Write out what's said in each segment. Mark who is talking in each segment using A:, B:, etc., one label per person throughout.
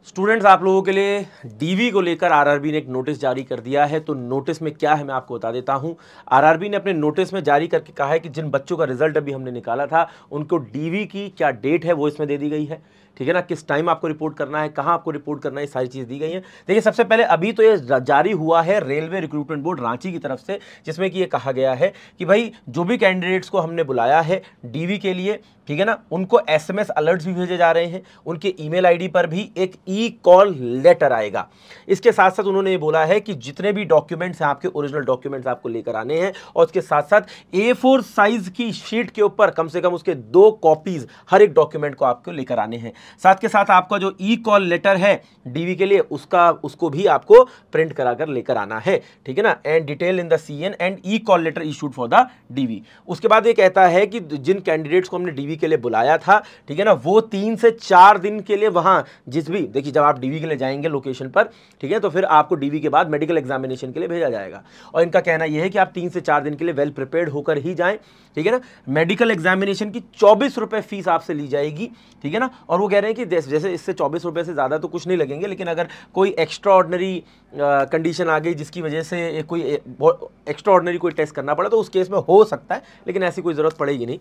A: Students, आप लोगों के लिए डीवी को लेकर आरआरबी ने एक नोटिस जारी कर दिया है। तो नोटिस में क्या है मैं आपको बता देता हूं। आरआरबी ने अपने नोटिस में जारी करके कहा है कि जिन बच्चों का रिजल्ट अभी हमने निकाला था उनको डीवी की क्या डेट है वो इसमें दे दी गई है। ठीक है ना, किस टाइम आपको रिपोर्ट करना है, कहां आपको रिपोर्ट करना है, सारी चीज़ दी गई है। देखिए, सबसे पहले अभी तो ये जारी हुआ है रेलवे रिक्रूटमेंट बोर्ड रांची की तरफ से, जिसमें कि ये कहा गया है कि भाई जो भी कैंडिडेट्स को हमने बुलाया है डीवी के लिए, ठीक है ना, उनको एसएमएस अलर्ट्स भी भेजे जा रहे हैं, उनके ईमेल आईडी पर भी एक ई कॉल लेटर आएगा। इसके साथ साथ उन्होंने ये बोला है कि जितने भी डॉक्यूमेंट्स हैं, आपके ओरिजिनल डॉक्यूमेंट्स आपको लेकर आने हैं, और उसके साथ साथ A4 साइज की शीट के ऊपर कम से कम उसके 2 कॉपीज हर एक डॉक्यूमेंट को आपको लेकर आने हैं। साथ के साथ आपका जो ई कॉल लेटर है डीवी के लिए उसको भी आपको प्रिंट कराकर लेकर आना है। ठीक है ना, and detail in the CN and e call letter issued for the DV. उसके बाद ये कहता है कि जिन कैंडिडेट्स को हमने डीवी के लिए बुलाया था, ठीक है ना, वो 3 से 4 दिन के लिए वहां देखिए, जब आप डीवी के लिए जाएंगे लोकेशन पर, ठीक है, तो फिर आपको डीवी के बाद मेडिकल एग्जामिनेशन के लिए भेजा जाएगा। और इनका कहना यह है कि आप 3 से 4 दिन के लिए वेल प्रिपेयर्ड होकर ही जाएं। ठीक है ना, मेडिकल एग्जामिनेशन की 24 रुपए फीस आपसे ली जाएगी। ठीक है ना, और वो कह रहे हैं कि जैसे इससे 24 रुपए से ज़्यादा तो कुछ नहीं लगेंगे, लेकिन अगर कोई एक्स्ट्रा ऑर्डिनरी कंडीशन आ गई जिसकी वजह से कोई एक्स्ट्रा ऑर्डिनरी कोई टेस्ट करना पड़ा, तो उस केस में हो सकता है, लेकिन ऐसी कोई ज़रूरत पड़ेगी नहीं।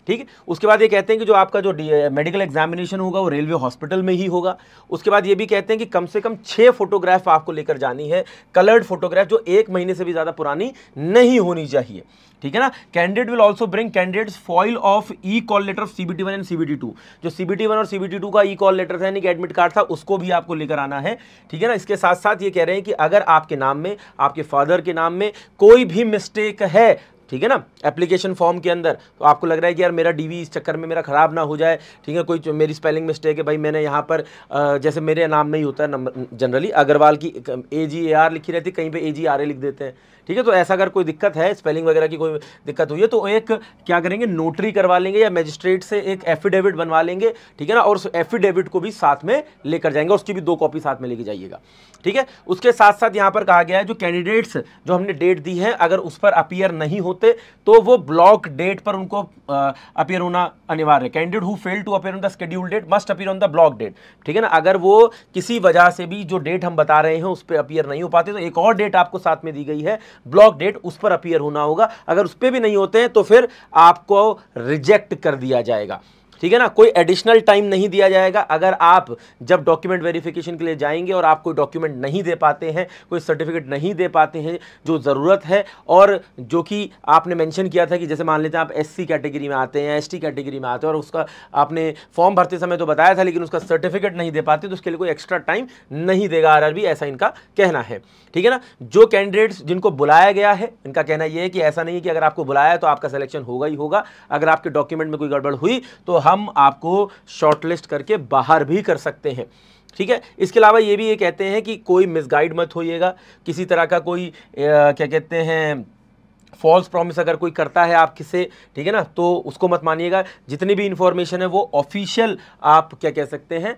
A: ठीक है, उसके बाद ये कहते हैं कि जो आपका जो मेडिकल एग्जामिनेशन होगा वो रेलवे हॉस्पिटल में ही होगा। उसके बाद ये भी कहते हैं कि कम से कम 6 फोटोग्राफ आपको लेकर जानी है, कलर्ड फोटोग्राफ, जो 1 महीने से भी ज़्यादा पुरानी नहीं होनी चाहिए। ठीक है ना, candidate will also bring candidate's foil of e call letter of CBT1 and CBT2। जो CBT1 और CBT2 का ई कॉल लेटर था, यानी कि एडमिट कार्ड था, उसको भी आपको लेकर आना है। ठीक है ना, इसके साथ साथ ये कह रहे हैं कि अगर आपके नाम में, आपके फादर के नाम में कोई भी मिस्टेक है, ठीक है ना, एप्लीकेशन फॉर्म के अंदर, तो आपको लग रहा है कि यार मेरा डीवी इस चक्कर में मेरा खराब ना हो जाए, ठीक है, कोई मेरी स्पेलिंग मिस्टेक है, भाई मैंने यहाँ पर जैसे मेरे नाम में ही होता है नंबर, जनरली अग्रवाल की AGAR लिखी रहती है, कहीं पे AGRA लिख देते हैं। ठीक है, तो ऐसा अगर कोई दिक्कत है, स्पेलिंग वगैरह की कोई दिक्कत हुई है, तो एक क्या करेंगे, नोटरी करवा लेंगे या मजिस्ट्रेट से एक एफिडेविट बनवा लेंगे। ठीक है ना, और उस एफिडेविट को भी साथ में लेकर जाएंगे, उसकी भी 2 कॉपी साथ में लेके जाइएगा। ठीक है, उसके साथ साथ यहाँ पर कहा गया है जो कैंडिडेट्स जो हमने डेट दी है, अगर उस पर अपीयर नहीं होते तो वो ब्लॉक डेट पर उनको अपीयर होना अनिवार्य है। Candidate who fail to appear on the schedule date must appear on the block date. ठीक है ना, अगर वो किसी वजह से भी जो डेट हम बता रहे हैं उस पर अपीयर नहीं हो पाते, तो एक और डेट आपको साथ में दी गई है, ब्लॉक डेट, उस पर अपीयर होना होगा। अगर उस पर भी नहीं होते हैं तो फिर आपको रिजेक्ट कर दिया जाएगा। ठीक है ना, कोई एडिशनल टाइम नहीं दिया जाएगा। अगर आप जब डॉक्यूमेंट वेरिफिकेशन के लिए जाएंगे और आप कोई डॉक्यूमेंट नहीं दे पाते हैं, कोई सर्टिफिकेट नहीं दे पाते हैं जो ज़रूरत है, और जो कि आपने मेंशन किया था कि जैसे मान लेते हैं आप SC कैटेगरी में आते हैं, ST कैटेगरी में आते हैं, और उसका आपने फॉर्म भरते समय तो बताया था, लेकिन उसका सर्टिफिकेट नहीं दे पाते, तो उसके लिए कोई एक्स्ट्रा टाइम नहीं देगा आरआरबी, ऐसा इनका कहना है। ठीक है ना, जो कैंडिडेट्स जिनको बुलाया गया है, इनका कहना यह है कि ऐसा नहीं है कि अगर आपको बुलाया तो आपका सिलेक्शन होगा ही होगा। अगर आपके डॉक्यूमेंट में कोई गड़बड़ हुई तो हम आपको शॉर्टलिस्ट करके बाहर भी कर सकते हैं। ठीक है, इसके अलावा ये भी ये कहते हैं कि कोई मिसगाइड मत होइएगा, किसी तरह का कोई क्या कहते हैं फॉल्स प्रॉमिस अगर कोई करता है आप किसे, ठीक है ना, तो उसको मत मानिएगा। जितनी भी इंफॉर्मेशन है वो ऑफिशियल आप क्या कह सकते हैं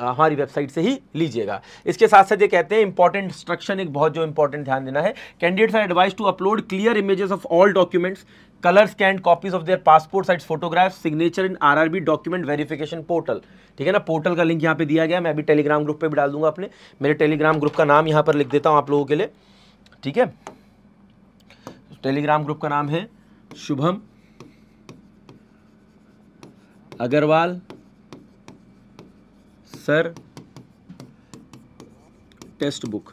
A: हमारी वेबसाइट से ही लीजिएगा। इसके साथ साथ ये कहते हैं इंपॉर्टेंट इंस्ट्रक्शन, एक बहुत जो इंपॉर्टेंट ध्यान देना है, candidates are advised to upload clear images of all documents, colour scanned copies of their passport size photograph, signature in RRB document verification portal. ठीक है ना, पोर्टल का लिंक यहाँ पे दिया गया, मैं अभी टेलीग्राम ग्रुप पे भी डाल दूंगा अपने। मेरे टेलीग्राम ग्रुप का नाम यहाँ पर लिख देता हूँ आप लोगों के लिए। ठीक है, टेलीग्राम ग्रुप का नाम है Shubham Agarwal sir text book.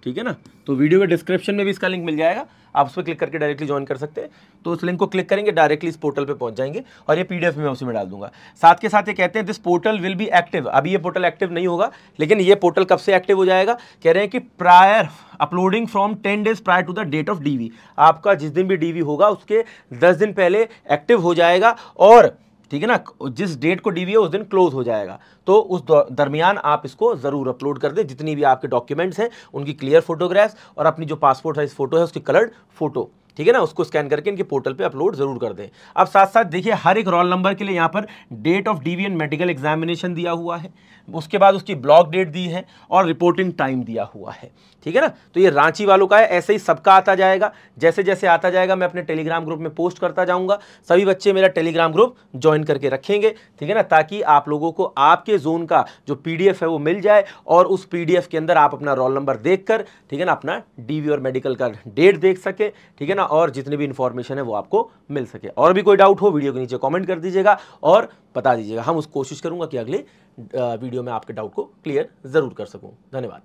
A: ठीक है ना, तो वीडियो के डिस्क्रिप्शन में भी इसका लिंक मिल जाएगा, आप उस पर क्लिक करके डायरेक्टली ज्वाइन कर सकते हैं। तो उस लिंक को क्लिक करेंगे, डायरेक्टली इस पोर्टल पे पहुंच जाएंगे, और ये PDF में उसी में डाल दूंगा। साथ के साथ ये कहते हैं this portal will be active. अभी ये पोर्टल एक्टिव नहीं होगा, लेकिन ये पोर्टल कब से एक्टिव हो जाएगा, कह रहे हैं कि prior uploading from 10 days prior to the date of DV. आपका जिस दिन भी डीवी होगा उसके 10 दिन पहले एक्टिव हो जाएगा, और ठीक है ना, जिस डेट को डीवी है उस दिन क्लोज हो जाएगा। तो उस दरमियान आप इसको जरूर अपलोड कर दें, जितनी भी आपके डॉक्यूमेंट्स हैं उनकी क्लियर फोटोग्राफ्स और अपनी जो पासपोर्ट साइज फोटो है उसकी कलर्ड फोटो। ठीक है ना, उसको स्कैन करके इनके पोर्टल पे अपलोड जरूर कर दें। अब साथ साथ देखिए हर एक रोल नंबर के लिए यहाँ पर date of DV and medical examination दिया हुआ है, उसके बाद उसकी ब्लॉक डेट दी है और रिपोर्टिंग टाइम दिया हुआ है, ठीक है ना। तो ये रांची वालों का है, ऐसे ही सबका आता जाएगा, जैसे जैसे आता जाएगा मैं अपने टेलीग्राम ग्रुप में पोस्ट करता जाऊंगा। सभी बच्चे मेरा टेलीग्राम ग्रुप ज्वाइन करके रखेंगे, ठीक है ना, ताकि आप लोगों को आपके जोन का जो पीडीएफ है वो मिल जाए और उस पीडीएफ के अंदर आप अपना रोल नंबर देखकर, ठीक है ना, अपना डीवी और मेडिकल का डेट देख सके, ठीक है ना, और जितनी भी इंफॉर्मेशन है वो आपको मिल सके। और भी कोई डाउट हो वीडियो के नीचे कमेंट कर दीजिएगा और बता दीजिएगा, हम उस कोशिश करूंगा कि अगले वीडियो में आपके डाउट को क्लियर जरूर कर सकूं। धन्यवाद।